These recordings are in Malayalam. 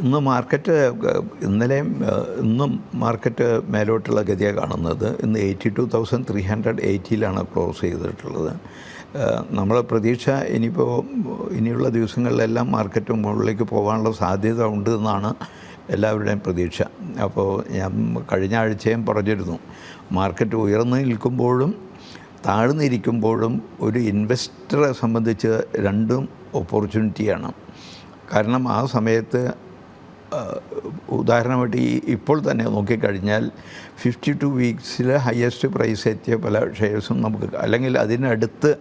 ഇന്ന് മാർക്കറ്റ് ഇന്നലെയും ഇന്നും മാർക്കറ്റ് മേലോട്ടുള്ള ഗതിയാണ് കാണുന്നത്. ഇന്ന് 82,380 ക്ലോസ് ചെയ്തിട്ടുള്ളത്. നമ്മളെ പ്രതീക്ഷ ഇനിയുള്ള ദിവസങ്ങളിലെല്ലാം മാർക്കറ്റ് മുകളിലേക്ക് പോകാനുള്ള സാധ്യത ഉണ്ട് എന്നാണ് എല്ലാവരുടെയും പ്രതീക്ഷ. അപ്പോൾ ഞാൻ കഴിഞ്ഞ ആഴ്ചയും പറഞ്ഞിരുന്നു, മാർക്കറ്റ് ഉയർന്നു നിൽക്കുമ്പോഴും താഴ്ന്നിരിക്കുമ്പോഴും ഒരു ഇൻവെസ്റ്ററെ സംബന്ധിച്ച് രണ്ടും ഓപ്പർച്യൂണിറ്റിയാണ്. കാരണം ആ സമയത്ത് ഉദാഹരണമായിട്ട് ഇപ്പോൾ തന്നെ നോക്കിക്കഴിഞ്ഞാൽ 52 വീക്സിൽ ഹയസ്റ്റ് പ്രൈസ് എത്തിയ പല ഷെയർസും നമുക്ക്, അല്ലെങ്കിൽ അതിനടുത്ത്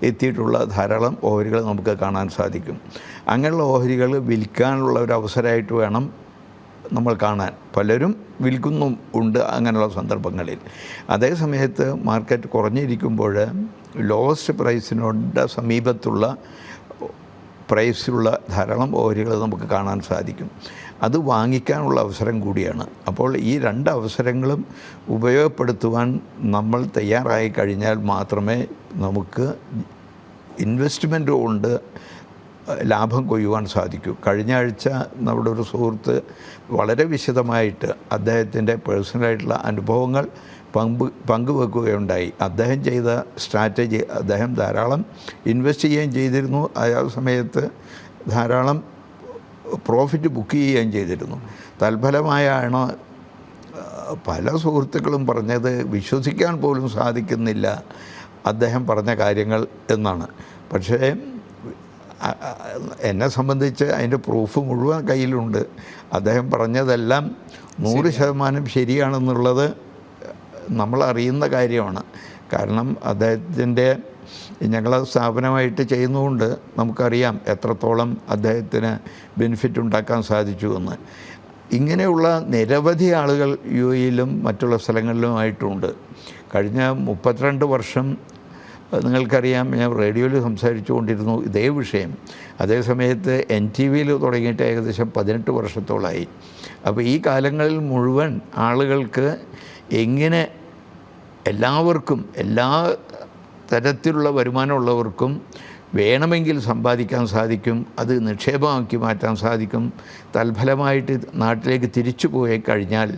എത്തിയിട്ടുള്ള ധാരാളം ഓഹരികൾ നമുക്ക് കാണാൻ സാധിക്കും. അങ്ങനെയുള്ള ഓഹരികൾ വിൽക്കാനുള്ള ഒരു അവസരമായിട്ട് വേണം നമ്മൾ കാണാൻ. പലരും വിൽക്കുന്നും ഉണ്ട് അങ്ങനെയുള്ള സന്ദർഭങ്ങളിൽ. അതേ സമയത്ത് മാർക്കറ്റ് കുറഞ്ഞിരിക്കുമ്പോൾ ലോവസ്റ്റ് പ്രൈസിനോട് സമീപത്തുള്ള പ്രൈസിലുള്ള ധാരാളം ഓഹരികൾ നമുക്ക് കാണാൻ സാധിക്കും. അത് വാങ്ങിക്കാനുള്ള അവസരം കൂടിയാണ്. അപ്പോൾ ഈ രണ്ട് അവസരങ്ങളും ഉപയോഗപ്പെടുത്തുവാൻ നമ്മൾ തയ്യാറായി കഴിഞ്ഞാൽ മാത്രമേ നമുക്ക് ഇൻവെസ്റ്റ്മെൻറ്റ് കൊണ്ട് ലാഭം കൊയ്യുവാൻ സാധിക്കൂ. കഴിഞ്ഞ ആഴ്ച നമ്മുടെ ഒരു സുഹൃത്ത് വളരെ വിശദമായിട്ട് അദ്ദേഹത്തിൻ്റെ പേഴ്സണലായിട്ടുള്ള അനുഭവങ്ങൾ പങ്കുവെക്കുകയുണ്ടായി. അദ്ദേഹം ചെയ്ത സ്ട്രാറ്റജി, അദ്ദേഹം ധാരാളം ഇൻവെസ്റ്റ് ചെയ്യുകയും ചെയ്തിരുന്നു, ആ സമയത്ത് ധാരാളം പ്രോഫിറ്റ് ബുക്ക് ചെയ്യുകയും ചെയ്തിരുന്നു. തൽഫലമായാണ് പല സുഹൃത്തുക്കളും പറഞ്ഞത് വിശ്വസിക്കാൻ പോലും സാധിക്കുന്നില്ല അദ്ദേഹം പറഞ്ഞ കാര്യങ്ങൾ എന്നാണ്. പക്ഷേ എന്നെ സംബന്ധിച്ച് അതിൻ്റെ പ്രൂഫ് മുഴുവൻ കയ്യിലുണ്ട്. അദ്ദേഹം പറഞ്ഞതെല്ലാം 100% ശരിയാണെന്നുള്ളത് നമ്മളറിയുന്ന കാര്യമാണ്. കാരണം അദ്ദേഹത്തിൻ്റെ ഞങ്ങളത് സ്ഥാപനമായിട്ട് ചെയ്യുന്നതുകൊണ്ട് നമുക്കറിയാം എത്രത്തോളം അദ്ദേഹത്തിന് ബെനിഫിറ്റ് ഉണ്ടാക്കാൻ സാധിച്ചു എന്ന്. ഇങ്ങനെയുള്ള നിരവധി ആളുകൾ UAE-യിലും മറ്റുള്ള സ്ഥലങ്ങളിലുമായിട്ടുണ്ട്. കഴിഞ്ഞ 32 വർഷം നിങ്ങൾക്കറിയാം, ഞാൻ റേഡിയോയിൽ സംസാരിച്ചു കൊണ്ടിരുന്നു ഇതേ വിഷയം. അതേസമയത്ത് NTV-യിൽ തുടങ്ങിയിട്ട് ഏകദേശം 18 വർഷത്തോളമായി. അപ്പോൾ ഈ കാലങ്ങളിൽ മുഴുവൻ ആളുകൾക്ക് എങ്ങനെ എല്ലാവർക്കും, എല്ലാ തരത്തിലുള്ള വരുമാനമുള്ളവർക്കും വേണമെങ്കിൽ സമ്പാദിക്കാൻ സാധിക്കും, അത് നിക്ഷേപമാക്കി മാറ്റാൻ സാധിക്കും. തൽഫലമായിട്ട് നാട്ടിലേക്ക് തിരിച്ചു പോയി കഴിഞ്ഞാൽ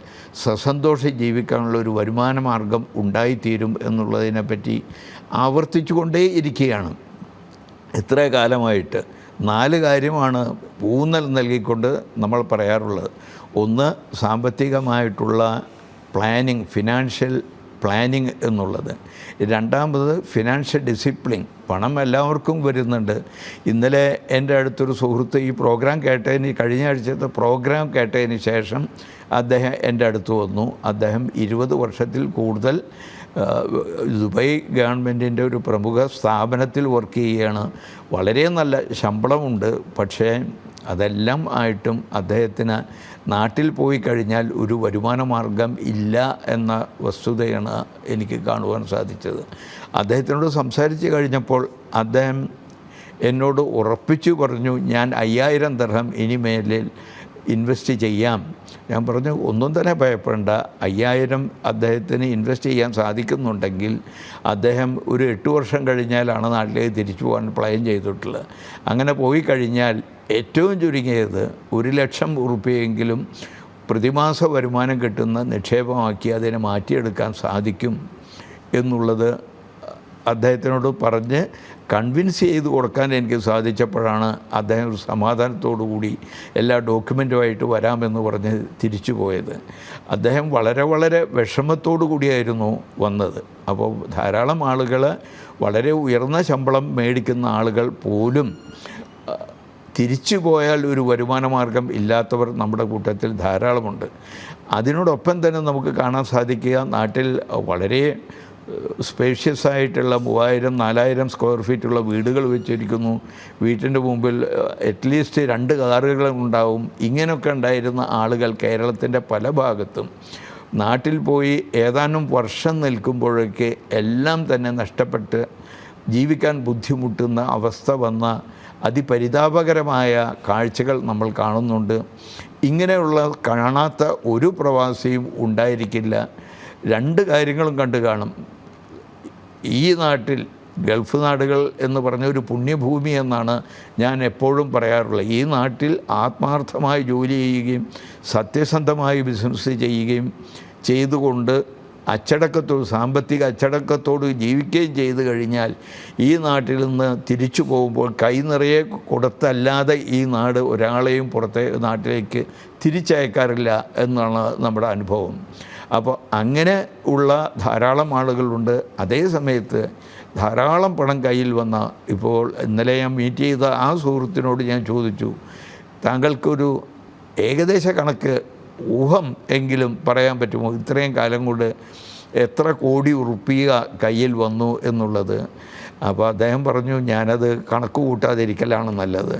സസന്തോഷം ജീവിക്കാനുള്ള ഒരു വരുമാന മാർഗം ഉണ്ടായിത്തീരും എന്നുള്ളതിനെപ്പറ്റി ആവർത്തിച്ചു കൊണ്ടേ ഇരിക്കുകയാണ് എത്ര കാലമായിട്ട്. 4 കാര്യമാണ് ഊന്നൽ നൽകിക്കൊണ്ട് നമ്മൾ പറയാറുള്ളത്. ഒന്ന്, സാമ്പത്തികമായിട്ടുള്ള പ്ലാനിങ്, ഫിനാൻഷ്യൽ പ്ലാനിങ് എന്നുള്ളത്. രണ്ടാമത്, ഫിനാൻഷ്യൽ ഡിസിപ്ലിൻ. പണം എല്ലാവർക്കും വരുന്നുണ്ട്. ഇന്നലെ എൻ്റെ അടുത്തൊരു സുഹൃത്ത് ഈ പ്രോഗ്രാം കേട്ടതിന്, കഴിഞ്ഞ ആഴ്ചത്തെ പ്രോഗ്രാം കേട്ടതിന് ശേഷം അദ്ദേഹം എൻ്റെ അടുത്ത് വന്നു. അദ്ദേഹം 20 വർഷത്തിൽ കൂടുതൽ ദുബായ് ഗവൺമെൻറ്റിൻ്റെ ഒരു പ്രമുഖ സ്ഥാപനത്തിൽ വർക്ക് ചെയ്യുകയാണ്. വളരെ നല്ല ശമ്പളമുണ്ട്. പക്ഷേ അതെല്ലാം ആയിട്ടും അദ്ദേഹത്തിന് നാട്ടിൽ പോയി കഴിഞ്ഞാൽ ഒരു വരുമാന മാർഗം ഇല്ല എന്ന വസ്തുതയാണ് എനിക്ക് കാണുവാൻ സാധിച്ചത്. അദ്ദേഹത്തിനോട് സംസാരിച്ച് കഴിഞ്ഞപ്പോൾ അദ്ദേഹം എന്നോട് ഉറപ്പിച്ചു പറഞ്ഞു, ഞാൻ 5000 ദിർഹം ഇനിമേലിൽ ഇൻവെസ്റ്റ് ചെയ്യാം. ഞാൻ പറഞ്ഞു, ഒന്നും തന്നെ ഭയപ്പെടേണ്ട. 5000 അദ്ദേഹത്തിന് ഇൻവെസ്റ്റ് ചെയ്യാൻ സാധിക്കുന്നുണ്ടെങ്കിൽ അദ്ദേഹം ഒരു 8 വർഷം കഴിഞ്ഞാലാണ് നാട്ടിലേക്ക് തിരിച്ചു പോകാൻ പ്ലാൻ ചെയ്തിട്ടുള്ളത്. അങ്ങനെ പോയി കഴിഞ്ഞാൽ ഏറ്റവും ചുരുങ്ങിയത് 1 ലക്ഷം ഉറുപ്പികയെങ്കിലും പ്രതിമാസ വരുമാനം കിട്ടുന്ന നിക്ഷേപമാക്കി അതിനെ മാറ്റിയെടുക്കാൻ സാധിക്കും എന്നുള്ളത് അദ്ദേഹത്തിനോട് പറഞ്ഞ് കൺവിൻസ് ചെയ്ത് കൊടുക്കാൻ എനിക്ക് സാധിച്ചപ്പോഴാണ് അദ്ദേഹം ഒരു സമാധാനത്തോടു കൂടി എല്ലാ ഡോക്യുമെൻറ്റുമായിട്ട് വരാമെന്ന് പറഞ്ഞ് തിരിച്ചു പോയത്. അദ്ദേഹം വളരെ വളരെ വിഷമത്തോടു കൂടിയായിരുന്നു വന്നത്. അപ്പോൾ ധാരാളം ആളുകൾ, വളരെ ഉയർന്ന ശമ്പളം മേടിക്കുന്ന ആളുകൾ പോലും തിരിച്ചു പോയാൽ ഒരു വരുമാന മാർഗം ഇല്ലാത്തവർ നമ്മുടെ കൂട്ടത്തിൽ ധാരാളമുണ്ട്. അതിനോടൊപ്പം തന്നെ നമുക്ക് കാണാൻ സാധിക്കുക, നാട്ടിൽ വളരെ സ്പേഷ്യസ് ആയിട്ടുള്ള 3000-4000 സ്ക്വയർ ഫീറ്റുള്ള വീടുകൾ വെച്ചിരിക്കുന്നു. വീട്ടിൻ്റെ മുമ്പിൽ അറ്റ്ലീസ്റ്റ് 2 കാറുകൾ ഉണ്ടാവും. ഇങ്ങനെയൊക്കെ ഉണ്ടായിരുന്ന ആളുകൾ കേരളത്തിൻ്റെ പല ഭാഗത്തും നാട്ടിൽ പോയി ഏതാനും വർഷം നിൽക്കുമ്പോഴേക്ക് എല്ലാം തന്നെ നഷ്ടപ്പെട്ട് ജീവിക്കാൻ ബുദ്ധിമുട്ടുന്ന അവസ്ഥ വന്ന അതിപരിതാപകരമായ കാഴ്ചകൾ നമ്മൾ കാണുന്നുണ്ട്. ഇങ്ങനെയുള്ള കാണാത്ത ഒരു പ്രവാസിയും ഉണ്ടായിരിക്കില്ല. 2 കാര്യങ്ങളും കണ്ടു കാണും. ഈ നാട്ടിൽ ഗൾഫ് നാടുകൾ എന്ന് പറഞ്ഞ ഒരു പുണ്യഭൂമി എന്നാണ് ഞാൻ എപ്പോഴും പറയാറുള്ളത്. ഈ നാട്ടിൽ ആത്മാർത്ഥമായി ജോലി ചെയ്യുകയും സത്യസന്ധമായി ബിസിനസ് ചെയ്യുകയും ചെയ്തുകൊണ്ട് സാമ്പത്തിക അച്ചടക്കത്തോട് ജീവിക്കുകയും ചെയ്തു കഴിഞ്ഞാൽ ഈ നാട്ടിൽ നിന്ന് തിരിച്ചു പോകുമ്പോൾ കൈ നിറയെ കൊടുത്തല്ലാതെ ഈ നാട് ഒരാളെയും നാട്ടിലേക്ക് തിരിച്ചയക്കാറില്ല എന്നാണ് നമ്മുടെ അനുഭവം. അപ്പോൾ അങ്ങനെ ഉള്ള ധാരാളം ആളുകളുണ്ട്. അതേ സമയത്ത് ധാരാളം പണം കയ്യിൽ വന്ന, ഇപ്പോൾ ഇന്നലെ ഞാൻ മീറ്റ് ചെയ്ത ആ സുഹൃത്തിനോട് ഞാൻ ചോദിച്ചു, താങ്കൾക്കൊരു ഏകദേശ കണക്ക് ഊഹം എങ്കിലും പറയാൻ പറ്റുമോ, ഇത്രയും കാലം കൊണ്ട് എത്ര കോടി ഉറുപ്പിക കയ്യിൽ വന്നു എന്നുള്ളത്? അപ്പോൾ അദ്ദേഹം പറഞ്ഞു, ഞാനത് കണക്ക് കൂട്ടാതിരിക്കലാണ് നല്ലത്.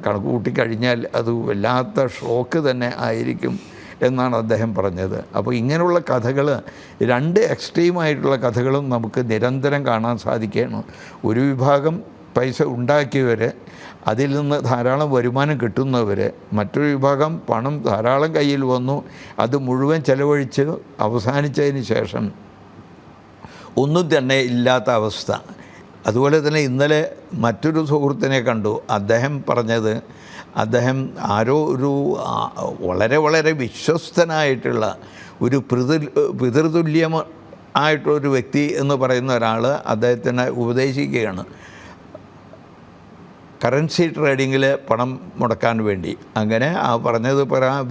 കണക്ക് കൂട്ടിക്കഴിഞ്ഞാൽ അത് വല്ലാത്ത ഷോക്ക് തന്നെ ആയിരിക്കും എന്നാണ് അദ്ദേഹം പറഞ്ഞത്. അപ്പോൾ ഇങ്ങനെയുള്ള കഥകൾ, രണ്ട് എക്സ്ട്രീമായിട്ടുള്ള കഥകളും നമുക്ക് നിരന്തരം കാണാൻ സാധിക്കുകയാണ്. ഒരു വിഭാഗം പൈസ ഉണ്ടാക്കിയവർ, അതിൽ നിന്ന് ധാരാളം വരുമാനം കിട്ടുന്നവർ, മറ്റൊരു വിഭാഗം പണം ധാരാളം കയ്യിൽ വന്നു, അത് മുഴുവൻ ചെലവഴിച്ച് അവസാനിച്ചതിന് ശേഷം ഒന്നും തന്നെ ഇല്ലാത്ത അവസ്ഥ. അതുപോലെ തന്നെ ഇന്നലെ മറ്റൊരു സുഹൃത്തിനെ കണ്ടു. അദ്ദേഹം പറഞ്ഞത്, അദ്ദേഹം ആരോ ഒരു വളരെ വളരെ വിശ്വസ്തനായിട്ടുള്ള ഒരു പിതൃതുല്യമായിട്ടൊരു വ്യക്തി എന്ന് പറയുന്ന ഒരാൾ അദ്ദേഹത്തിനെ ഉപദേശിക്കുകയാണ് കറൻസി ട്രേഡിങ്ങിൽ പണം മുടക്കാൻ വേണ്ടി. അങ്ങനെ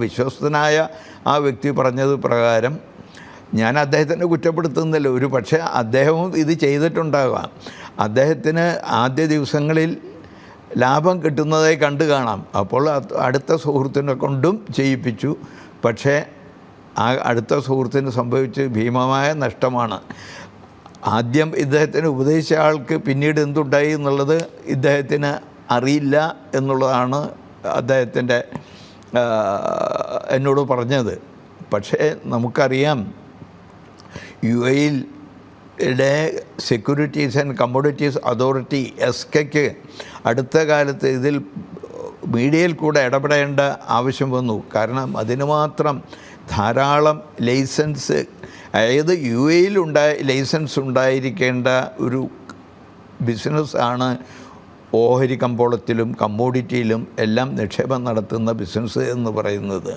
വിശ്വസ്തനായ ആ വ്യക്തി പറഞ്ഞത് പ്രകാരം, ഞാൻ അദ്ദേഹത്തിനെ കുറ്റപ്പെടുത്തുന്നില്ല, ഒരു പക്ഷേ അദ്ദേഹവും ഇത് ചെയ്തിട്ടുണ്ടാകാം. അദ്ദേഹത്തിന് ആദ്യ ദിവസങ്ങളിൽ ലാഭം കിട്ടുന്നതായി കണ്ടു കാണാം. അപ്പോൾ അടുത്ത സുഹൃത്തിനെ കൊണ്ടും ചെയ്യിപ്പിച്ചു. പക്ഷേ ആ അടുത്ത സുഹൃത്തിന് സംഭവിച്ച് ഭീമമായ നഷ്ടമാണ്. ആദ്യം ഇദ്ദേഹത്തിന് ഉപദേശിച്ച ആൾക്ക് പിന്നീട് എന്തുണ്ടായി എന്നുള്ളത് ഇദ്ദേഹത്തിന് അറിയില്ല എന്നുള്ളതാണ് അദ്ദേഹത്തിൻ്റെ എന്നോട് പറഞ്ഞത്. പക്ഷേ നമുക്കറിയാം, UAE securities and commodities authority SCAക്ക് അടുത്ത കാലത്ത് ഇതിൽ മീഡിയയിൽ കൂടെ ഇടപെടേണ്ട ആവശ്യം വന്നു. കാരണം അതിന് മാത്രം ധാരാളം ലൈസൻസ്, അതായത് UAE ലൈസൻസ് ഉണ്ടായിരിക്കേണ്ട ഒരു ബിസിനസ്സാണ് ഓഹരി കമ്പോളത്തിലും കമ്മോഡിറ്റിയിലും എല്ലാം നിക്ഷേപം നടത്തുന്ന ബിസിനസ് എന്ന് പറയുന്നത്.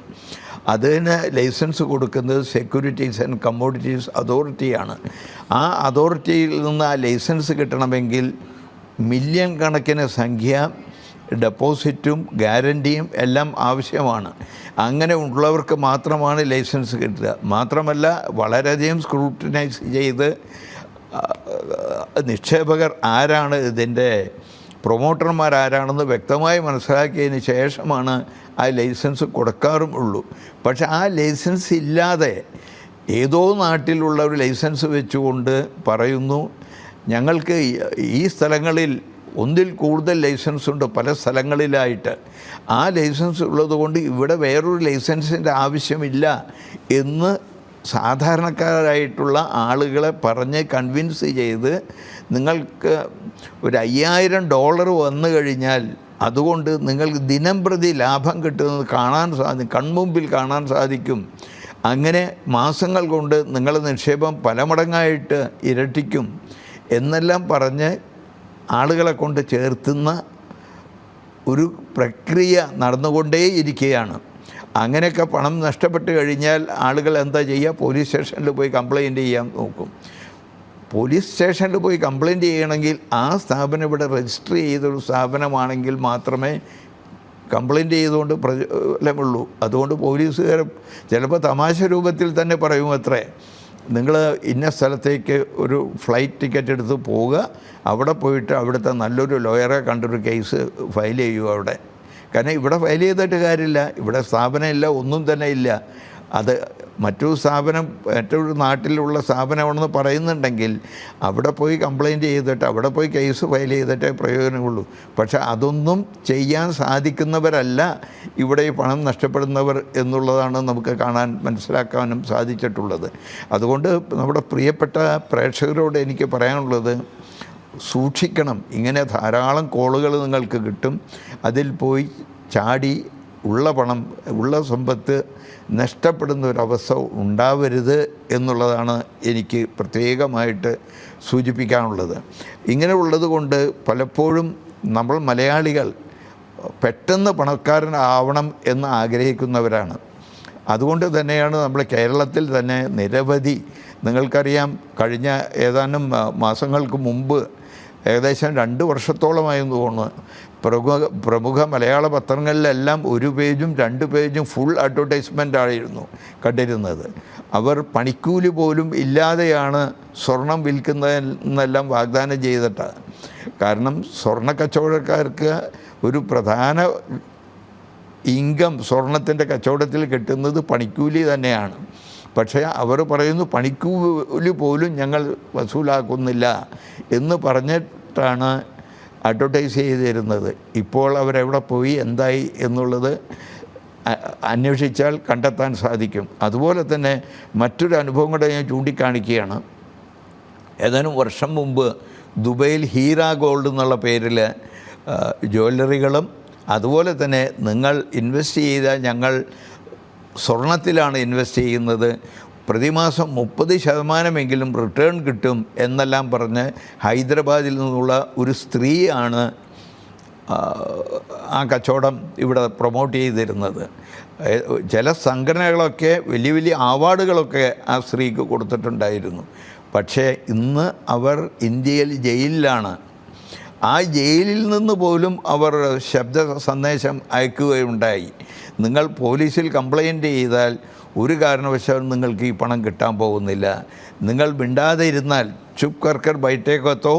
അതിന് ലൈസൻസ് കൊടുക്കുന്നത് സെക്യൂരിറ്റീസ് ആൻഡ് കമ്മോഡിറ്റീസ് അതോറിറ്റിയാണ്. ആ അതോറിറ്റിയിൽ നിന്ന് ആ ലൈസൻസ് കിട്ടണമെങ്കിൽ മില്യൺ കണക്കിന് സംഖ്യ ഡെപ്പോസിറ്റും ഗ്യാരൻറ്റിയും എല്ലാം ആവശ്യമാണ്. അങ്ങനെ ഉള്ളവർക്ക് മാത്രമാണ് ലൈസൻസ് കിട്ടുക. മാത്രമല്ല, വളരെയധികം സ്ക്രൂട്ടിനൈസ് ചെയ്ത് നിക്ഷേപകർ ആരാണ്, ഇതിൻ്റെ പ്രൊമോട്ടർമാരാരാണെന്ന് വ്യക്തമായി മനസ്സിലാക്കിയതിന് ശേഷമാണ് ആ ലൈസൻസ് കൊടുക്കാറും ഉള്ളൂ. പക്ഷെ ആ ലൈസൻസ് ഇല്ലാതെ ഏതോ നാട്ടിലുള്ള ഒരു ലൈസൻസ് വെച്ചുകൊണ്ട് പറയുന്നു, ഞങ്ങൾക്ക് ഈ സ്ഥലങ്ങളിൽ ഒന്നിൽ കൂടുതൽ ലൈസൻസ് ഉണ്ട് പല സ്ഥലങ്ങളിലായിട്ട്, ആ ലൈസൻസ് ഉള്ളതുകൊണ്ട് ഇവിടെ വേറൊരു ലൈസൻസിൻ്റെ ആവശ്യമില്ല എന്ന് സാധാരണക്കാരായിട്ടുള്ള ആളുകളെ പറഞ്ഞ് കൺവിൻസ് ചെയ്ത്, നിങ്ങൾക്ക് ഒരു $5000 വന്നു കഴിഞ്ഞാൽ അതുകൊണ്ട് നിങ്ങൾക്ക് ദിനം പ്രതി ലാഭം കിട്ടുന്നത് കൺമുമ്പിൽ കാണാൻ സാധിക്കും. അങ്ങനെ മാസങ്ങൾ കൊണ്ട് നിങ്ങളുടെ നിക്ഷേപം പല മടങ്ങായിട്ട് ഇരട്ടിക്കും എന്നെല്ലാം പറഞ്ഞ് ആളുകളെ കൊണ്ട് ചേർത്തുന്ന ഒരു പ്രക്രിയ നടന്നുകൊണ്ടേയിരിക്കുകയാണ്. അങ്ങനെയൊക്കെ പണം നഷ്ടപ്പെട്ട് കഴിഞ്ഞാൽ ആളുകൾ എന്താ ചെയ്യുക? പോലീസ് സ്റ്റേഷനിൽ പോയി കംപ്ലയിൻറ്റ് ചെയ്യാൻ നോക്കും. പോലീസ് സ്റ്റേഷനിൽ പോയി കംപ്ലയിൻറ്റ് ചെയ്യണമെങ്കിൽ ആ സ്ഥാപനം ഇവിടെ രജിസ്റ്റർ ചെയ്തൊരു സ്ഥാപനമാണെങ്കിൽ മാത്രമേ കംപ്ലയിൻറ്റ് ചെയ്തുകൊണ്ട് പ്രബലമുള്ളൂ. അതുകൊണ്ട് പോലീസുകാർ ചിലപ്പോൾ തമാശ രൂപത്തിൽ തന്നെ പറയും, അത്രേ, നിങ്ങൾ ഇന്ന സ്ഥലത്തേക്ക് ഒരു ഫ്ലൈറ്റ് ടിക്കറ്റ് എടുത്ത് പോവുക, അവിടെ പോയിട്ട് അവിടുത്തെ നല്ലൊരു ലോയറെ കണ്ടൊരു കേസ് ഫയൽ ചെയ്യുക അവിടെ. കാരണം ഇവിടെ ഫയൽ ചെയ്തിട്ട് കാര്യമില്ല, ഇവിടെ സ്ഥാപനമില്ല, ഒന്നും തന്നെ ഇല്ല. അത് മറ്റൊരു നാട്ടിലുള്ള സ്ഥാപനമാണെന്ന് പറയുന്നുണ്ടെങ്കിൽ അവിടെ പോയി കംപ്ലയിൻറ്റ് ചെയ്തിട്ട് അവിടെ പോയി കേസ് ഫയൽ ചെയ്തിട്ടേ പ്രയോജനമുള്ളൂ. പക്ഷേ അതൊന്നും ചെയ്യാൻ സാധിക്കുന്നവരല്ല ഇവിടെ ഈ പണം നഷ്ടപ്പെടുന്നവർ എന്നുള്ളതാണ് നമുക്ക് മനസ്സിലാക്കാനും സാധിച്ചിട്ടുള്ളത്. അതുകൊണ്ട് നമ്മുടെ പ്രിയപ്പെട്ട പ്രേക്ഷകരോട് എനിക്ക് പറയാനുള്ളത്, സൂക്ഷിക്കണം. ഇങ്ങനെ ധാരാളം കോളുകൾ നിങ്ങൾക്ക് കിട്ടും. അതിൽ പോയി ചാടി ഉള്ള പണം, ഉള്ള സമ്പത്ത് നഷ്ടപ്പെടുന്ന ഒരവസ്ഥ ഉണ്ടാവരുത് എന്നുള്ളതാണ് എനിക്ക് പ്രത്യേകമായിട്ട് സൂചിപ്പിക്കാനുള്ളത്. ഇങ്ങനെ ഉള്ളത് കൊണ്ട് പലപ്പോഴും നമ്മൾ മലയാളികൾ പെട്ടെന്ന് പണക്കാരനാവണം എന്ന് ആഗ്രഹിക്കുന്നവരാണ്. അതുകൊണ്ട് തന്നെയാണ് നമ്മൾ കേരളത്തിൽ തന്നെ നിരവധി, നിങ്ങൾക്കറിയാം, കഴിഞ്ഞ ഏതാനും മാസങ്ങൾക്ക് മുമ്പ് ഏകദേശം 2 വർഷത്തോളമായെന്ന് തോന്നുന്നു, പ്രമുഖ മലയാള പത്രങ്ങളിലെല്ലാം 1 പേജും 2 പേജും ഫുൾ അഡ്വർടൈസ്മെൻ്റ് ആയിരുന്നു കണ്ടിരുന്നത്. അവർ പണിക്കൂലി പോലും ഇല്ലാതെയാണ് സ്വർണം വിൽക്കുന്നതെന്നെല്ലാം വാഗ്ദാനം ചെയ്തിട്ടാണ്. കാരണം സ്വർണ്ണ കച്ചവടക്കാർക്ക് ഒരു പ്രധാന ഇൻകം സ്വർണത്തിൻ്റെ കച്ചവടത്തിൽ കിട്ടുന്നത് പണിക്കൂലി തന്നെയാണ്. പക്ഷേ അവർ പറയുന്നു പണിക്കൂലി പോലും ഞങ്ങൾ വസൂലാക്കുന്നില്ല എന്ന് പറഞ്ഞിട്ടാണ് അഡ്വർടൈസ് ചെയ്തിരുന്നത്. ഇപ്പോൾ അവരെവിടെ പോയി എന്തായി എന്നുള്ളത് അന്വേഷിച്ചാൽ കണ്ടെത്താൻ സാധിക്കും. അതുപോലെ തന്നെ മറ്റൊരു അനുഭവം കൂടെ ഞാൻ ചൂണ്ടിക്കാണിക്കുകയാണ്. ഏതാനും വർഷം മുമ്പ് ദുബൈയിൽ ഹീര ഗോൾഡ് എന്നുള്ള പേരിൽ ജ്വല്ലറികളും അതുപോലെ തന്നെ നിങ്ങൾ ഇൻവെസ്റ്റ് ചെയ്ത സ്വർണത്തിലാണ് ഇൻവെസ്റ്റ് ചെയ്യുന്നത്, പ്രതിമാസം 30% റിട്ടേൺ കിട്ടും എന്നെല്ലാം പറഞ്ഞ് ഹൈദരാബാദിൽ നിന്നുള്ള ഒരു സ്ത്രീയാണ് ആ കച്ചവടം ഇവിടെ പ്രൊമോട്ട് ചെയ്തിരുന്നത്. ചില സംഘടനകളൊക്കെ വലിയ വലിയ അവാർഡുകളൊക്കെ ആ സ്ത്രീക്ക് കൊടുത്തിട്ടുണ്ടായിരുന്നു. പക്ഷേ ഇന്ന് അവർ ഇന്ത്യയിൽ ജയിലിലാണ്. ആ ജയിലിൽ നിന്ന് പോലും അവർ ശബ്ദ സന്ദേശം അയക്കുകയുണ്ടായി. നിങ്ങൾ പോലീസിൽ കംപ്ലയിൻ്റ് ചെയ്താൽ ഒരു കാരണവശാലും നിങ്ങൾക്ക് ഈ പണം കിട്ടാൻ പോകുന്നില്ല. നിങ്ങൾ മിണ്ടാതെ ഇരുന്നാൽ ചുപ് കർക്കർ ബൈറ്റേക്കത്തോ,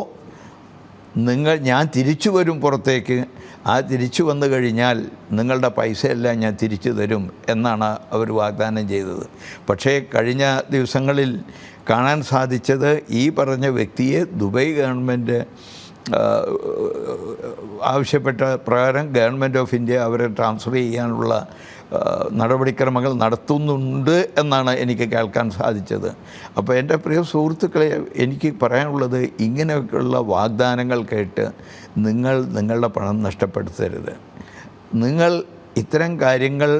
ഞാൻ തിരിച്ചു വരും പുറത്തേക്ക്, ആ തിരിച്ചു വന്നു കഴിഞ്ഞാൽ നിങ്ങളുടെ പൈസയെല്ലാം ഞാൻ തിരിച്ചു തരും എന്നാണ് അവർ വാഗ്ദാനം ചെയ്തത്. പക്ഷേ കഴിഞ്ഞ ദിവസങ്ങളിൽ കാണാൻ സാധിച്ചത് ഈ പറഞ്ഞ വ്യക്തിയെ ദുബൈ ഗവൺമെൻറ് ആവശ്യപ്പെട്ട പ്രകാരം ഗവൺമെൻറ് ഓഫ് ഇന്ത്യ അവരെ ട്രാൻസ്ഫർ ചെയ്യാനുള്ള നടപടിക്രമങ്ങൾ നടത്തുന്നുണ്ട് എന്നാണ് എനിക്ക് കേൾക്കാൻ സാധിച്ചത്. അപ്പോൾ എൻ്റെ പ്രിയ സുഹൃത്തുക്കളെ, എനിക്ക് പറയാനുള്ളത്, ഇങ്ങനെയൊക്കെയുള്ള വാഗ്ദാനങ്ങൾ കേട്ട് നിങ്ങളുടെ പണം നഷ്ടപ്പെടുത്തരുത്. നിങ്ങൾ ഇത്തരം കാര്യങ്ങൾ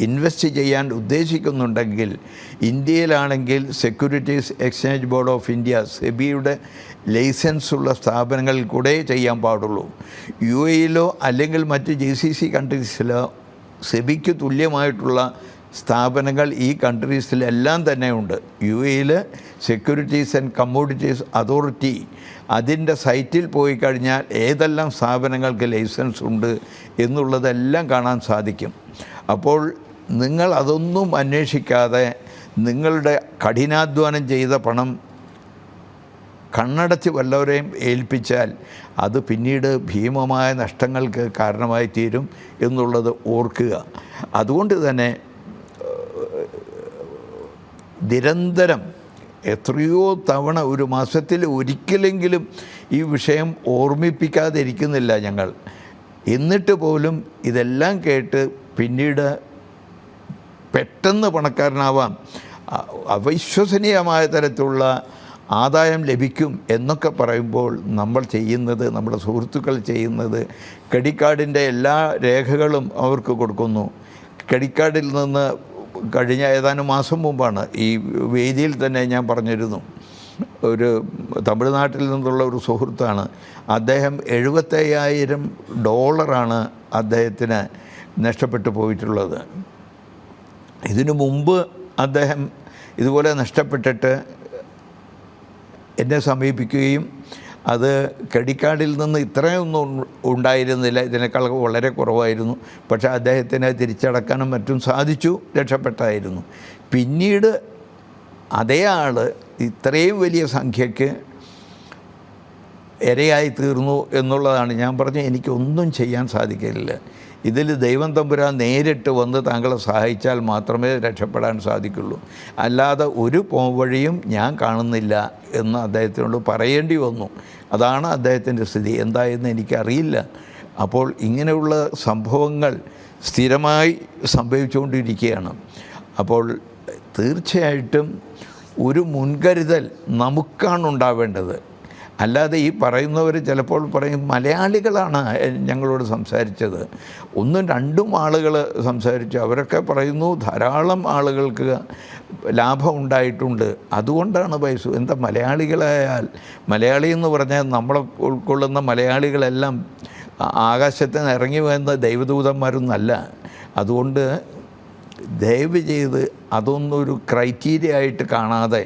ഇൻവെസ്റ്റ് ചെയ്യാൻ ഉദ്ദേശിക്കുന്നുണ്ടെങ്കിൽ ഇന്ത്യയിലാണെങ്കിൽ securities exchange board of India സെബിയുടെ ലൈസൻസുള്ള സ്ഥാപനങ്ങളിൽ കൂടെ ചെയ്യാൻ പാടുള്ളൂ. UAE അല്ലെങ്കിൽ മറ്റ് GCC കൺട്രീസിലോ സെബിക്ക് തുല്യമായിട്ടുള്ള സ്ഥാപനങ്ങൾ ഈ കൺട്രീസിലെല്ലാം തന്നെ ഉണ്ട്. UAE securities and commodities authority, അതിൻ്റെ സൈറ്റിൽ പോയി കഴിഞ്ഞാൽ ഏതെല്ലാം സ്ഥാപനങ്ങൾക്ക് ലൈസൻസ് ഉണ്ട് എന്നുള്ളതെല്ലാം കാണാൻ സാധിക്കും. അപ്പോൾ നിങ്ങൾ അതൊന്നും അന്വേഷിക്കാതെ നിങ്ങളുടെ കഠിനാധ്വാനം ചെയ്ത പണം കണ്ണടച്ച് വല്ലവരെയും ഏൽപ്പിച്ചാൽ അത് പിന്നീട് ഭീമമായ നഷ്ടങ്ങൾക്ക് കാരണമായി തീരും എന്നുള്ളത് ഓർക്കുക. അതുകൊണ്ട് തന്നെ നിരന്തരം എത്രയോ തവണ, ഒരു മാസത്തിൽ ഒരിക്കലെങ്കിലും ഈ വിഷയം ഓർമ്മിപ്പിക്കാതിരിക്കുന്നില്ല ഞങ്ങൾ. എന്നിട്ട് പോലും ഇതെല്ലാം കേട്ട് പിന്നീട് പെട്ടെന്ന് പണക്കാരനാവാം, അവിശ്വസനീയമായ തരത്തിലുള്ള ആദായം ലഭിക്കും എന്നൊക്കെ പറയുമ്പോൾ നമ്മൾ ചെയ്യുന്നത്, നമ്മുടെ സുഹൃത്തുക്കൾ ചെയ്യുന്നത്, ക്രെഡിറ്റ് കാർഡിൻ്റെ എല്ലാ രേഖകളും അവർക്ക് കൊടുക്കുന്നു. ക്രെഡിറ്റ് കാർഡിൽ നിന്ന് കഴിഞ്ഞ ഏതാനും മാസം മുമ്പാണ്, ഈ വേദിയിൽ തന്നെ ഞാൻ പറഞ്ഞിരുന്നു, ഒരു തമിഴ്നാട്ടിൽ നിന്നുള്ള ഒരു സുഹൃത്താണ്, അദ്ദേഹം $75,000 അദ്ദേഹത്തിന് നഷ്ടപ്പെട്ടു പോയിട്ടുള്ളത്. ഇതിനു മുമ്പ് അദ്ദേഹം ഇതുപോലെ നഷ്ടപ്പെട്ടിട്ട് എന്നെ സമീപിക്കുകയും അത് ക്രെഡിറ്റ് കാർഡിൽ നിന്ന് ഇത്രയൊന്നും ഉണ്ടായിരുന്നില്ല, ഇതിനേക്കാൾ വളരെ കുറവായിരുന്നു, പക്ഷേ അദ്ദേഹത്തിന് തിരിച്ചടക്കാനും മറ്റും സാധിച്ചു, രക്ഷപ്പെട്ടായിരുന്നു. പിന്നീട് അതേ ആൾ ഇത്രയും വലിയ സംഖ്യയ്ക്ക് ഇരയായി തീർന്നു എന്നുള്ളതാണ്. ഞാൻ പറഞ്ഞു, എനിക്കൊന്നും ചെയ്യാൻ സാധിക്കില്ല. ഇതിൽ ദൈവം തമ്പുരാൻ നേരിട്ട് വന്ന് താങ്കളെ സഹായിച്ചാൽ മാത്രമേ രക്ഷപ്പെടാൻ സാധിക്കുള്ളൂ, അല്ലാതെ ഒരു പോംവഴിയും ഞാൻ കാണുന്നില്ല എന്ന് അദ്ദേഹത്തിനോട് പറയേണ്ടി വന്നു. അതാണ് അദ്ദേഹത്തിൻ്റെ സ്ഥിതി. എന്തായെന്ന് എനിക്കറിയില്ല. അപ്പോൾ ഇങ്ങനെയുള്ള സംഭവങ്ങൾ സ്ഥിരമായി സംഭവിച്ചുകൊണ്ടിരിക്കുകയാണ്. അപ്പോൾ തീർച്ചയായിട്ടും ഒരു മുൻകരുതൽ നമുക്കാണ് ഉണ്ടാവേണ്ടത്. അല്ലാതെ ഈ പറയുന്നവർ ചിലപ്പോൾ പറയും മലയാളികളാണ് ഞങ്ങളോട് സംസാരിച്ചത്. ഒന്നും രണ്ടും ആളുകൾ സംസാരിച്ചു. അവരൊക്കെ പറയുന്നു ധാരാളം ആളുകൾക്ക് ലാഭം ഉണ്ടായിട്ടുണ്ട്. അതുകൊണ്ടാണ് പൈസ. എന്താ മലയാളികളായാൽ, മലയാളി എന്ന് പറഞ്ഞാൽ നമ്മളെ ഉൾക്കൊള്ളുന്ന മലയാളികളെല്ലാം ആകാശത്ത് നിന്ന് ഇറങ്ങി വരുന്ന ദൈവദൂതന്മാരൊന്നല്ല. അതുകൊണ്ട് ദയവ് ചെയ്ത് അതൊന്നൊരു ക്രൈറ്റീരിയ ആയിട്ട് കാണാതെ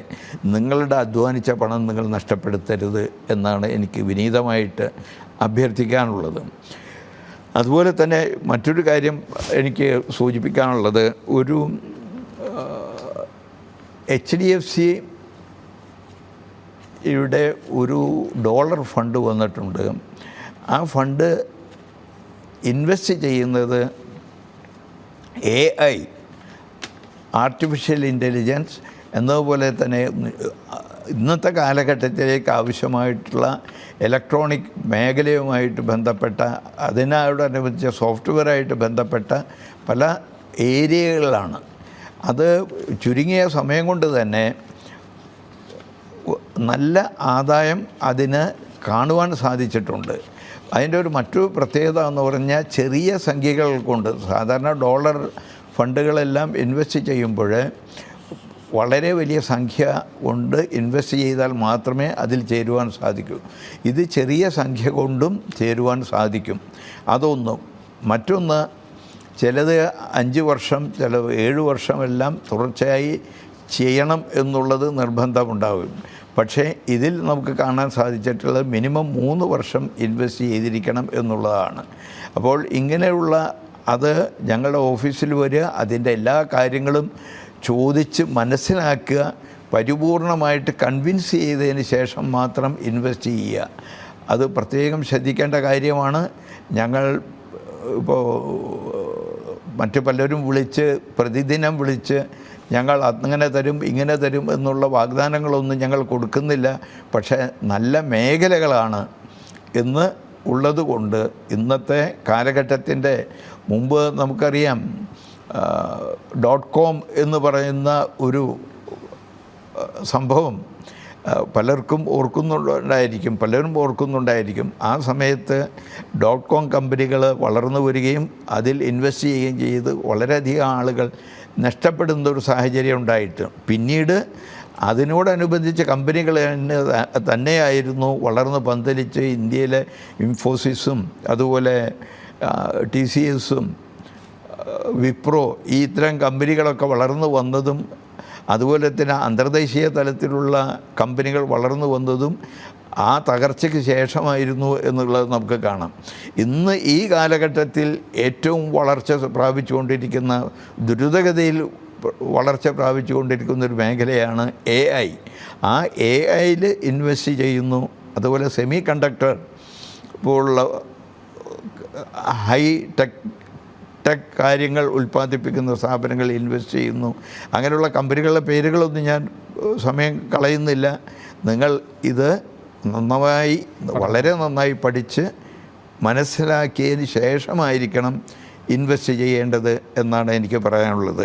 നിങ്ങളുടെ അധ്വാനിച്ച പണം നിങ്ങൾ നഷ്ടപ്പെടുത്തരുത് എന്നാണ് എനിക്ക് വിനീതമായിട്ട് അഭ്യർത്ഥിക്കാനുള്ളത്. അതുപോലെ തന്നെ മറ്റൊരു കാര്യം എനിക്ക് സൂചിപ്പിക്കാനുള്ളത്, ഒരു HDFC യുടെ ഒരു ഡോളർ ഫണ്ട് വന്നിട്ടുണ്ട്. ആ ഫണ്ട് ഇൻവെസ്റ്റ് ചെയ്യുന്നത് AI, ആർട്ടിഫിഷ്യൽ ഇൻ്റലിജൻസ്, എന്നതുപോലെ തന്നെ ഇന്നത്തെ കാലഘട്ടത്തിലേക്ക് ആവശ്യമായിട്ടുള്ള ഇലക്ട്രോണിക് മേഖലയുമായിട്ട് ബന്ധപ്പെട്ട, അതിനോടനുബന്ധിച്ച സോഫ്റ്റ്വെയറായിട്ട് ബന്ധപ്പെട്ട പല ഏരിയകളിലാണ്. അത് ചുരുങ്ങിയ സമയം കൊണ്ട് തന്നെ നല്ല ആദായം അതിന് കാണുവാൻ സാധിച്ചിട്ടുണ്ട്. അതിൻ്റെ ഒരു മറ്റൊരു പ്രത്യേകത എന്ന് പറഞ്ഞാൽ ചെറിയ സംഖ്യകൾ കൊണ്ട്, സാധാരണ ഡോളർ ഫണ്ടുകളെല്ലാം ഇൻവെസ്റ്റ് ചെയ്യുമ്പോൾ വളരെ വലിയ സംഖ്യ കൊണ്ട് ഇൻവെസ്റ്റ് ചെയ്താൽ മാത്രമേ അതിൽ ചേരുവാൻ സാധിക്കൂ. ഇത് ചെറിയ സംഖ്യ കൊണ്ടും ചേരുവാൻ സാധിക്കും. അതൊന്നും. മറ്റൊന്ന്, ചിലത് 5 വർഷം, ചിലത് 7 വർഷമെല്ലാം തുടർച്ചയായി ചെയ്യണം എന്നുള്ളത് നിർബന്ധമുണ്ടാകും. പക്ഷേ ഇതിൽ നമുക്ക് കാണാൻ സാധിച്ചിട്ടുള്ളത് മിനിമം 3 വർഷം ഇൻവെസ്റ്റ് ചെയ്തിരിക്കണം എന്നുള്ളതാണ്. അപ്പോൾ ഇങ്ങനെയുള്ള അത് ഞങ്ങളുടെ ഓഫീസിൽ വരിക, അതിൻ്റെ എല്ലാ കാര്യങ്ങളും ചോദിച്ച് മനസ്സിലാക്കുക, പരിപൂർണമായിട്ട് കൺവിൻസ് ചെയ്തതിന് ശേഷം മാത്രം ഇൻവെസ്റ്റ് ചെയ്യുക. അത് പ്രത്യേകം ശ്രദ്ധിക്കേണ്ട കാര്യമാണ്. ഞങ്ങൾ ഇപ്പോൾ മറ്റു പലരും വിളിച്ച്, പ്രതിദിനം വിളിച്ച് ഞങ്ങൾ അങ്ങനെ തരും ഇങ്ങനെ തരും എന്നുള്ള വാഗ്ദാനങ്ങളൊന്നും ഞങ്ങൾ കൊടുക്കുന്നില്ല. പക്ഷേ നല്ല മേഖലകളാണ് എന്ന് ഉള്ളതുകൊണ്ട് ഇന്നത്തെ കാലഘട്ടത്തിൻ്റെ മുമ്പ് നമുക്കറിയാം .com എന്ന് പറയുന്ന ഒരു സംഭവം പലരും ഓർക്കുന്നുണ്ടായിരിക്കും. ആ സമയത്ത് .com കമ്പനികൾ വളർന്നു വരികയും അതിൽ ഇൻവെസ്റ്റ് ചെയ്യുകയും ചെയ്ത് വളരെയധികം ആളുകൾ നഷ്ടപ്പെടുന്ന ഒരു സാഹചര്യം ഉണ്ടായിട്ട്, പിന്നീട് അതിനോടനുബന്ധിച്ച് കമ്പനികൾ തന്നെയായിരുന്നു വളർന്ന് പന്തലിച്ച് ഇന്ത്യയിലെ ഇൻഫോസിസും അതുപോലെ TCSും വിപ്രോ ഈ ഇത്തരം കമ്പനികളൊക്കെ വളർന്നു വന്നതും, അതുപോലെ തന്നെ അന്തർദേശീയ തലത്തിലുള്ള കമ്പനികൾ വളർന്നു വന്നതും ആ തകർച്ചയ്ക്ക് ശേഷമായിരുന്നു എന്നുള്ളത് നമുക്ക് കാണാം. ഇന്ന് ഈ കാലഘട്ടത്തിൽ ഏറ്റവും വളർച്ച പ്രാപിച്ചുകൊണ്ടിരിക്കുന്ന, ദ്രുതഗതിയിൽ വളർച്ച പ്രാപിച്ചുകൊണ്ടിരിക്കുന്ന ഒരു മേഖലയാണ് AI. ആ AIയിൽ ഇൻവെസ്റ്റ് ചെയ്യുന്നു. അതുപോലെ സെമി കണ്ടക്ടർ പോലുള്ള ഹൈ ടെക് കാര്യങ്ങൾ ഉൽപ്പാദിപ്പിക്കുന്ന സ്ഥാപനങ്ങളിൽ ഇൻവെസ്റ്റ് ചെയ്യുന്നു. അങ്ങനെയുള്ള കമ്പനികളുടെ പേരുകളൊന്നും ഞാൻ സമയം കളയുന്നില്ല. നിങ്ങൾ ഇത് നന്നായി, വളരെ നന്നായി പഠിച്ച് മനസ്സിലാക്കിയതിന് ശേഷമായിരിക്കണം ഇൻവെസ്റ്റ് ചെയ്യേണ്ടത് എന്നാണ് എനിക്ക് പറയാനുള്ളത്.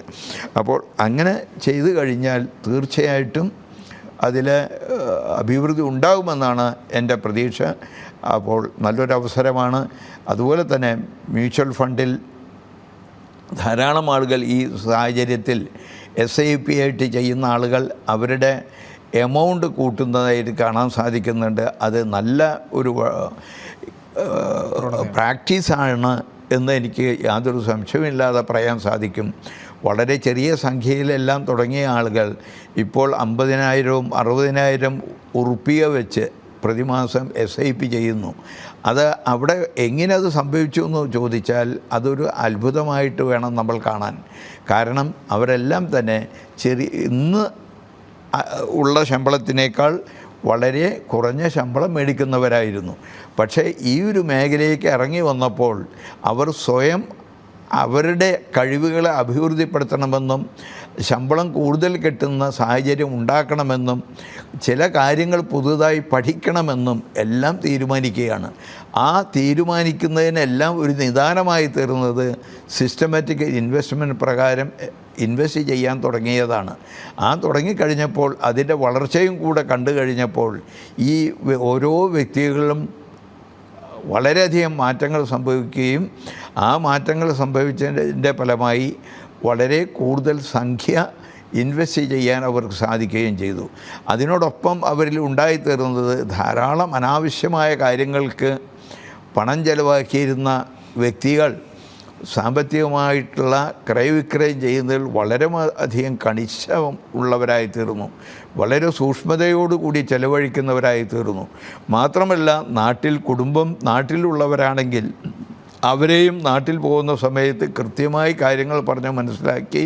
അപ്പോൾ അങ്ങനെ ചെയ്തു കഴിഞ്ഞാൽ തീർച്ചയായിട്ടും അതിൽ അഭിവൃദ്ധി ഉണ്ടാകുമെന്നാണ് എൻ്റെ പ്രതീക്ഷ. അപ്പോൾ നല്ലൊരവസരമാണ്. അതുപോലെ തന്നെ മ്യൂച്വൽ ഫണ്ടിൽ ധാരാളം ആളുകൾ ഈ സാഹചര്യത്തിൽ SIP ആയിട്ട് ചെയ്യുന്ന ആളുകൾ അവരുടെ എമൗണ്ട് കൂട്ടുന്നതായിട്ട് കാണാൻ സാധിക്കുന്നുണ്ട്. അത് നല്ല ഒരു പ്രാക്ടീസാണ് എന്ന് എനിക്ക് യാതൊരു സംശയമില്ലാതെ പറയാൻ സാധിക്കും. വളരെ ചെറിയ സംഖ്യയിലെല്ലാം തുടങ്ങിയ ആളുകൾ ഇപ്പോൾ 50,000 60,000 ഉറുപ്പിക വെച്ച് പ്രതിമാസം SIP ചെയ്യുന്നു. അത് അവിടെ എങ്ങനെ അത് സംഭവിച്ചു എന്ന് ചോദിച്ചാൽ അതൊരു അത്ഭുതമായിട്ട് വേണം നമ്മൾ കാണാൻ. കാരണം അവരെല്ലാം തന്നെ ഇന്ന് ഉള്ള ശമ്പളത്തിനേക്കാൾ വളരെ കുറഞ്ഞ ശമ്പളം മേടിക്കുന്നവരായിരുന്നു. പക്ഷേ ഈ ഒരു മേഖലയിലേക്ക് ഇറങ്ങി വന്നപ്പോൾ അവർ സ്വയം അവരുടെ കഴിവുകളെ അഭിവൃദ്ധിപ്പെടുത്തണമെന്നും ശമ്പളം കൂടുതൽ കിട്ടുന്ന സാഹചര്യം ഉണ്ടാക്കണമെന്നും ചില കാര്യങ്ങൾ പുതുതായി പഠിക്കണമെന്നും എല്ലാം തീരുമാനിക്കുകയാണ്. ആ തീരുമാനിക്കുന്നതിനെല്ലാം ഒരു നിദാനമായി തീർന്നത് സിസ്റ്റമാറ്റിക് ഇൻവെസ്റ്റ്മെൻറ്റ് പ്രകാരം ഇൻവെസ്റ്റ് ചെയ്യാൻ തുടങ്ങിയതാണ്. ആ തുടങ്ങിക്കഴിഞ്ഞപ്പോൾ അതിൻ്റെ വളർച്ചയും കൂടെ കണ്ടു കഴിഞ്ഞപ്പോൾ ഈ ഓരോ വ്യക്തികളും വളരെയധികം മാറ്റങ്ങൾ സംഭവിക്കുകയും ആ മാറ്റങ്ങൾ സംഭവിച്ചതിൻ്റെ ഫലമായി വളരെ കൂടുതൽ സംഖ്യ ഇൻവെസ്റ്റ് ചെയ്യാൻ അവർക്ക് സാധിക്കുകയും ചെയ്തു. അതിനോടൊപ്പം അവരിൽ ഉണ്ടായിത്തീർന്നത് ധാരാളം അനാവശ്യമായ കാര്യങ്ങൾക്ക് പണം ചെലവാക്കിയിരുന്ന വ്യക്തികൾ സാമ്പത്തികമായിട്ടുള്ള ക്രയവിക്രയം ചെയ്യുന്നതിൽ വളരെ അധികം കണിശം ഉള്ളവരായി തീർന്നു. വളരെ സൂക്ഷ്മതയോടുകൂടി ചെലവഴിക്കുന്നവരായി തീർന്നു. മാത്രമല്ല നാട്ടിലുള്ളവരാണെങ്കിൽ അവരെയും നാട്ടിൽ പോകുന്ന സമയത്ത് കൃത്യമായി കാര്യങ്ങൾ പറഞ്ഞ് മനസ്സിലാക്കി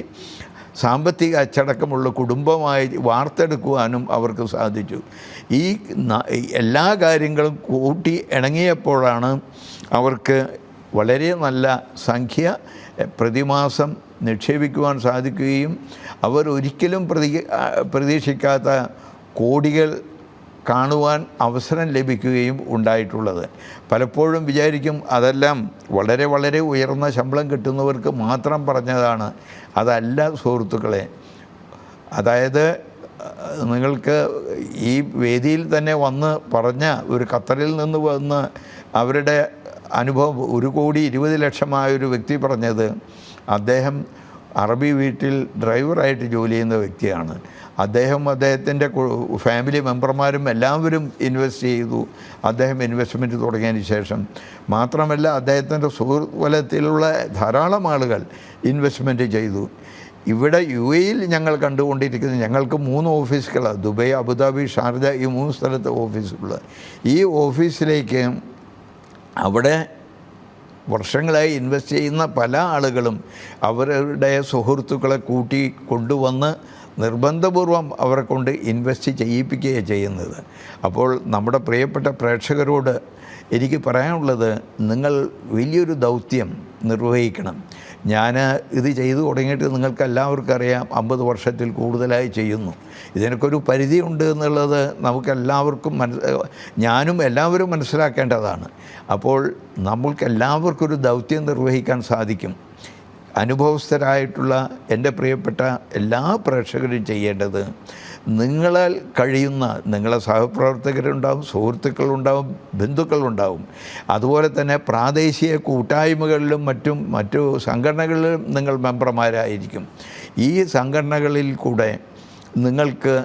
സാമ്പത്തിക അച്ചടക്കമുള്ള കുടുംബമായി വാർത്തെടുക്കുവാനും അവർക്ക് സാധിച്ചു. ഈ എല്ലാ കാര്യങ്ങളും കൂട്ടി ഇണങ്ങിയപ്പോഴാണ് അവർക്ക് വളരെ നല്ല സംഖ്യ പ്രതിമാസം നിക്ഷേപിക്കുവാൻ സാധിക്കുകയും അവർ ഒരിക്കലും പ്രതീക്ഷിക്കാത്ത കോടികൾ കാണുവാൻ അവസരം ലഭിക്കുകയും ഉണ്ടായിട്ടുള്ളത്. പലപ്പോഴും വിചാരിക്കും അതെല്ലാം വളരെ വളരെ ഉയർന്ന ശമ്പളം കിട്ടുന്നവർക്ക് മാത്രം പറഞ്ഞതാണ്. അതല്ല സുഹൃത്തുക്കളെ. അതായത് നിങ്ങൾക്ക് ഈ വേദിയിൽ തന്നെ വന്ന് പറഞ്ഞ ഒരു ഖത്തറിൽ നിന്ന് വന്ന് അവരുടെ അനുഭവം 1,20,00,000 ഒരു വ്യക്തി പറഞ്ഞത്, അദ്ദേഹം അറബി വീട്ടിൽ ഡ്രൈവറായിട്ട് ജോലി ചെയ്യുന്ന വ്യക്തിയാണ്. അദ്ദേഹത്തിൻ്റെ ഫാമിലി മെമ്പർമാരും എല്ലാവരും ഇൻവെസ്റ്റ് ചെയ്തു. അദ്ദേഹം ഇൻവെസ്റ്റ്മെൻറ്റ് തുടങ്ങിയതിന് ശേഷം മാത്രമല്ല അദ്ദേഹത്തിൻ്റെ സുഹൃത്തുവലയത്തിലുള്ള ധാരാളം ആളുകൾ ഇൻവെസ്റ്റ്മെൻറ്റ് ചെയ്തു. ഇവിടെ UAE-യിൽ ഞങ്ങൾ കണ്ടുകൊണ്ടിരിക്കുന്നത്, ഞങ്ങൾക്ക് 3 ഓഫീസുകളാണ്, ദുബൈ, അബുദാബി, ഷാർജ, ഈ 3 സ്ഥലത്ത് ഓഫീസുള്ളത്. ഈ ഓഫീസിലേക്ക് അവിടെ വർഷങ്ങളായി ഇൻവെസ്റ്റ് ചെയ്യുന്ന പല ആളുകളും അവരുടെ സുഹൃത്തുക്കളെ കൊണ്ടുവന്ന് നിർബന്ധപൂർവം അവരെ കൊണ്ട് ഇൻവെസ്റ്റ് ചെയ്യിപ്പിക്കുകയാണ് ചെയ്യുന്നത്. അപ്പോൾ നമ്മുടെ പ്രിയപ്പെട്ട പ്രേക്ഷകരോട് എനിക്ക് പറയാനുള്ളത്, നിങ്ങൾ വലിയൊരു ദൗത്യം നിർവഹിക്കണം. ഞാൻ ഇത് ചെയ്തു തുടങ്ങിയിട്ട് നിങ്ങൾക്ക് എല്ലാവർക്കും അറിയാം, 50 വർഷത്തിൽ കൂടുതലായി ചെയ്യുന്നു. ഇതിനൊരു പരിധിയുണ്ട് എന്നുള്ളത് നമുക്കെല്ലാവർക്കും ഞാനും എല്ലാവരും മനസ്സിലാക്കേണ്ടതാണ്. അപ്പോൾ നമ്മൾക്കെല്ലാവർക്കും ഒരു ദൗത്യം നിർവഹിക്കാൻ സാധിക്കും. അനുഭവസ്ഥരായിട്ടുള്ള എൻ്റെ പ്രിയപ്പെട്ട എല്ലാ പ്രേക്ഷകരും ചെയ്യേണ്ടത്, നിങ്ങളാൽ കഴിയുന്ന നിങ്ങളെ സഹപ്രവർത്തകരുണ്ടാവും, സുഹൃത്തുക്കളുണ്ടാവും, ബന്ധുക്കളുണ്ടാവും, അതുപോലെ തന്നെ പ്രാദേശിക കൂട്ടായ്മകളിലും മറ്റു സംഘടനകളിലും നിങ്ങൾ മെമ്പർമാരായിരിക്കും. ഈ സംഘടനകളിൽ കൂടെ നിങ്ങൾക്ക്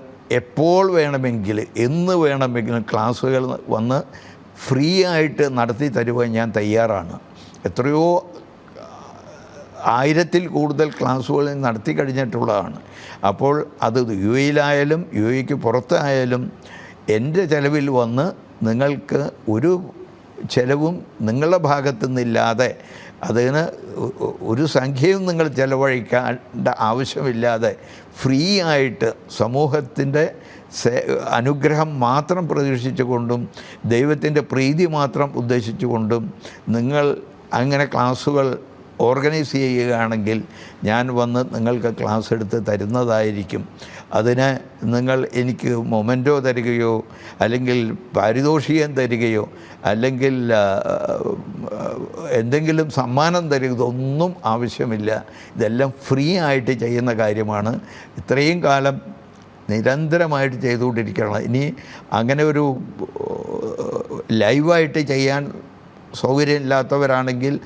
എപ്പോൾ വേണമെങ്കിൽ എന്ന് വേണമെങ്കിലും ക്ലാസ്സുകൾ വന്ന് ഫ്രീ ആയിട്ട് നടത്തി തരുവാൻ ഞാൻ തയ്യാറാണ്. എത്രയോ 1000-ൽ കൂടുതൽ ക്ലാസ്സുകൾ നടത്തി കഴിഞ്ഞിട്ടുള്ളതാണ്. അപ്പോൾ അത് UAE-യിലായാലും UAE-ക്ക് പുറത്തായാലും എൻ്റെ ചെലവിൽ വന്ന് നിങ്ങൾക്ക് ഒരു ചെലവും നിങ്ങളുടെ ഭാഗത്തു നിന്നില്ലാതെ, അതിന് ഒരു സംഖ്യയും നിങ്ങൾ ചെലവഴിക്കേണ്ട ആവശ്യമില്ലാതെ ഫ്രീ ആയിട്ട് സമൂഹത്തിൻ്റെ അനുഗ്രഹം മാത്രം പ്രതീക്ഷിച്ചുകൊണ്ടും ദൈവത്തിൻ്റെ പ്രീതി മാത്രം ഉദ്ദേശിച്ചുകൊണ്ടും നിങ്ങൾ അങ്ങനെ ക്ലാസ്സുകൾ ഓർഗനൈസ് ചെയ്യുകയാണെങ്കിൽ ഞാൻ വന്ന് നിങ്ങൾക്ക് ക്ലാസ് എടുത്ത് തരുന്നതായിരിക്കും. അതിന് നിങ്ങൾ എനിക്ക് മൊമെൻറ്റോ തരികയോ അല്ലെങ്കിൽ പാരിതോഷികം തരികയോ അല്ലെങ്കിൽ എന്തെങ്കിലും സമ്മാനം തരികയോ ഒന്നും ആവശ്യമില്ല. ഇതെല്ലാം ഫ്രീ ആയിട്ട് ചെയ്യുന്ന കാര്യമാണ്. ഇത്രയും കാലം നിരന്തരമായിട്ട് ചെയ്തുകൊണ്ടിരിക്കണം. ഇനി അങ്ങനെ ഒരു ലൈവായിട്ട് ചെയ്യാൻ സൗകര്യമില്ലാത്തവരാണെങ്കിൽ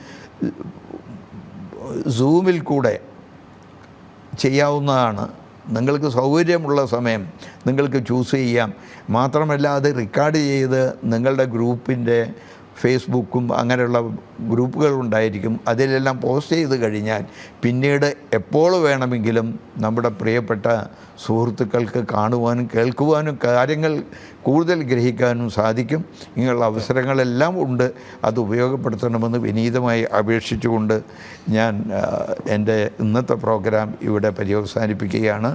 സൂമിൽ കൂടെ ചെയ്യാവുന്നതാണ്. നിങ്ങൾക്ക് സൗകര്യമുള്ള സമയം നിങ്ങൾക്ക് ചൂസ് ചെയ്യാം. മാത്രമല്ല അത് റെക്കോർഡ് ചെയ്ത് നിങ്ങളുടെ ഗ്രൂപ്പിൻ്റെ ഫേസ്ബുക്കും അങ്ങനെയുള്ള ഗ്രൂപ്പുകളുണ്ടായിരിക്കും, അതിലെല്ലാം പോസ്റ്റ് ചെയ്ത് കഴിഞ്ഞാൽ പിന്നീട് എപ്പോൾ വേണമെങ്കിലും നമ്മുടെ പ്രിയപ്പെട്ട സുഹൃത്തുക്കൾക്ക് കാണുവാനും കേൾക്കുവാനും കാര്യങ്ങൾ കൂടുതൽ ഗ്രഹിക്കാനും സാധിക്കും. ഇങ്ങനെയുള്ള അവസരങ്ങളെല്ലാം ഉണ്ട്. അത് ഉപയോഗപ്പെടുത്തണമെന്ന് വിനീതമായി അപേക്ഷിച്ചുകൊണ്ട് ഞാൻ എൻ്റെ ഇന്നത്തെ പ്രോഗ്രാം ഇവിടെ പര്യവസാനിപ്പിക്കുകയാണ്.